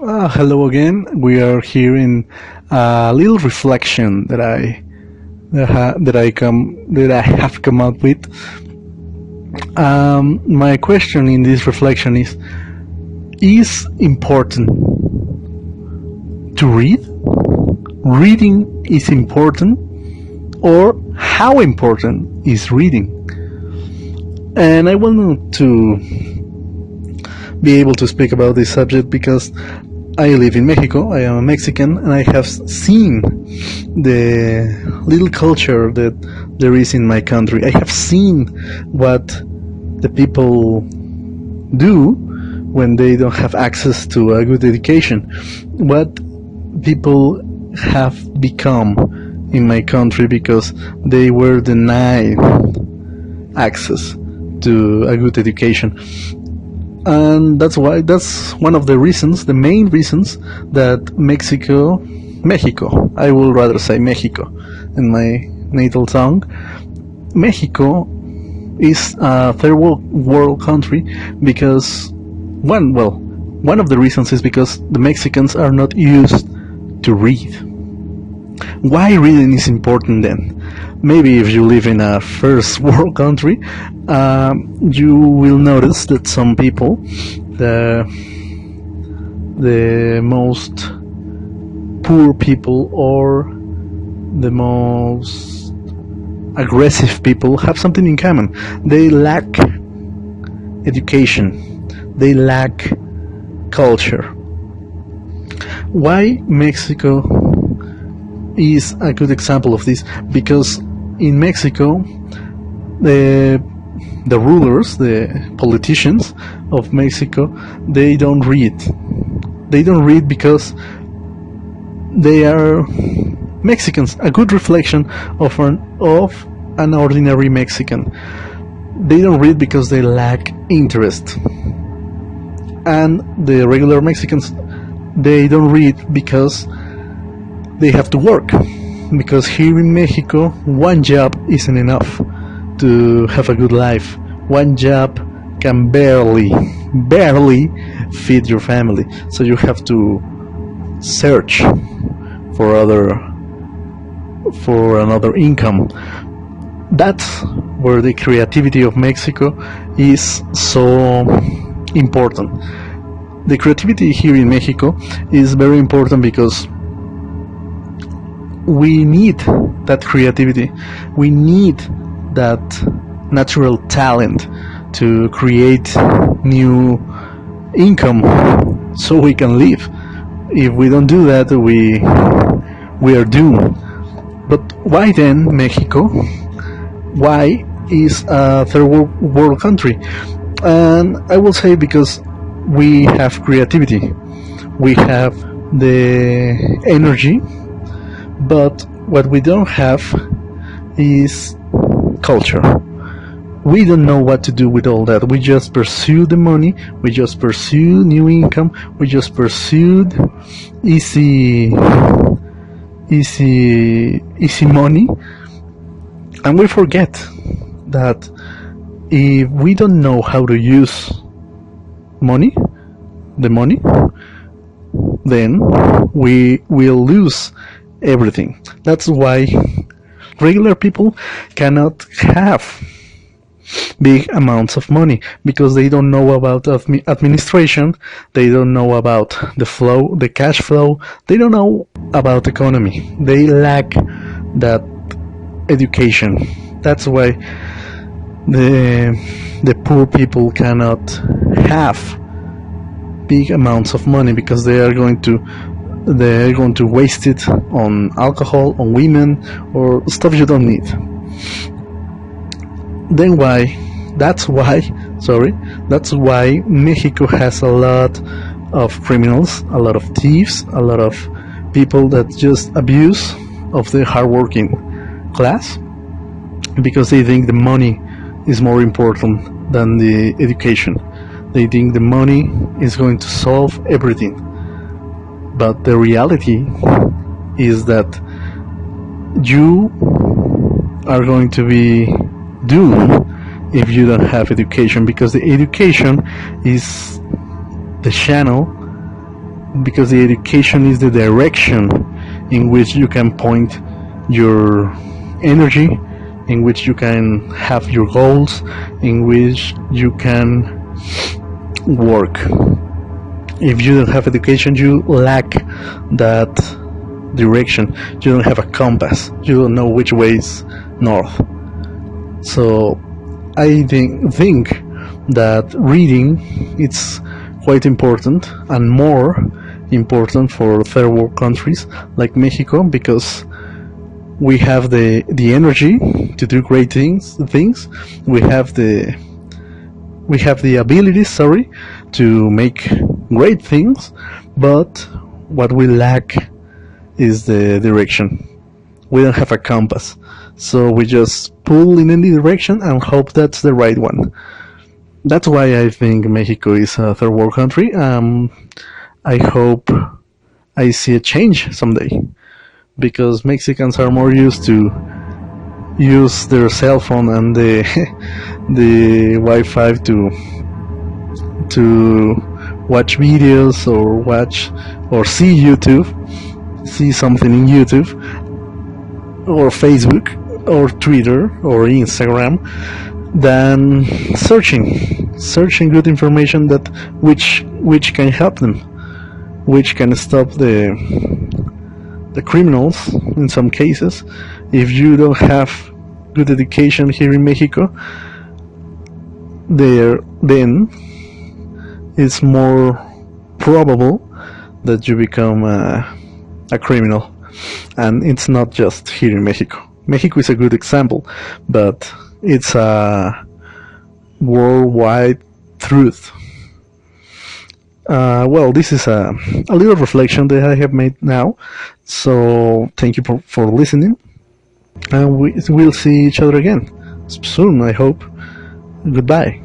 Hello again. We are here in a little reflection that I have come up with. My question in this reflection is important to read? Reading is important, or how important is reading? And I wanted to be able to speak about this subject because I live in Mexico. I am a Mexican, and I have seen the little culture that there is in my country. I have seen what the people do when they don't have access to a good education, what people have become in my country because they were denied access to a good education. And that's one of the reasons, the main reasons, that Mexico, I will rather say Mexico in my natal tongue, Mexico is a third world country because one of the reasons is because the Mexicans are not used to read. Why reading is important then? Maybe if you live in a first world country, you will notice that some people, the most poor people or the most aggressive people have something in common. They lack education. They lack culture. Why Mexico is a good example of this? Because in Mexico, the rulers, the politicians of Mexico, they don't read. They don't read because they are Mexicans, a good reflection of an ordinary Mexican. They don't read because they lack interest. And the regular Mexicans, they don't read because they have to work. Because here in Mexico, one job isn't enough to have a good life. One job can barely feed your family. So you have to search for another income. That's where the creativity of Mexico is so important. The creativity here in Mexico is very important because we need that creativity. We need that natural talent to create new income so we can live. If we don't do that, we are doomed. But why then Mexico? Why is a third world country? And I will say because we have creativity, we have the energy, but what we don't have is culture. We don't know what to do with all that. We just pursue the money, we just pursue new income, we just pursued easy money, and we forget that if we don't know how to use the money, then we will lose everything. That's why regular people cannot have big amounts of money, because they don't know about administration, they don't know about the cash flow, they don't know about economy, they lack that education. That's why the poor people cannot have big amounts of money, because they're going to waste it on alcohol, on women, or stuff you don't need. That's why Mexico has a lot of criminals, a lot of thieves, a lot of people that just abuse of the hardworking class, because they think the money is more important than the education. They think the money is going to solve everything. But the reality is that you are going to be doomed if you don't have education, because the education is the channel because the education is the direction in which you can point your energy, in which you can have your goals, in which you can work. If you don't have education, you lack that direction. You don't have a compass. You don't know which way is north. So I think that reading it's quite important, and more important for third world countries like Mexico, because we have the energy to do great things. We have the ability, to make great things, but what we lack is the direction. We don't have a compass, so we just pull in any direction and hope that's the right one. That's why I think Mexico is a third world country. I hope I see a change someday, because Mexicans are more used to use their cell phone and the the Wi-Fi to watch videos or see YouTube, see something in YouTube or Facebook or Twitter or Instagram, than searching good information that which can help them, which can stop the criminals in some cases. If you don't have good education here in Mexico, then it's more probable that you become a criminal. And it's not just here in Mexico. Mexico is a good example, but it's a worldwide truth. Well, this is a little reflection that I have made now. So thank you for listening, and we'll see each other again soon, I hope. Goodbye.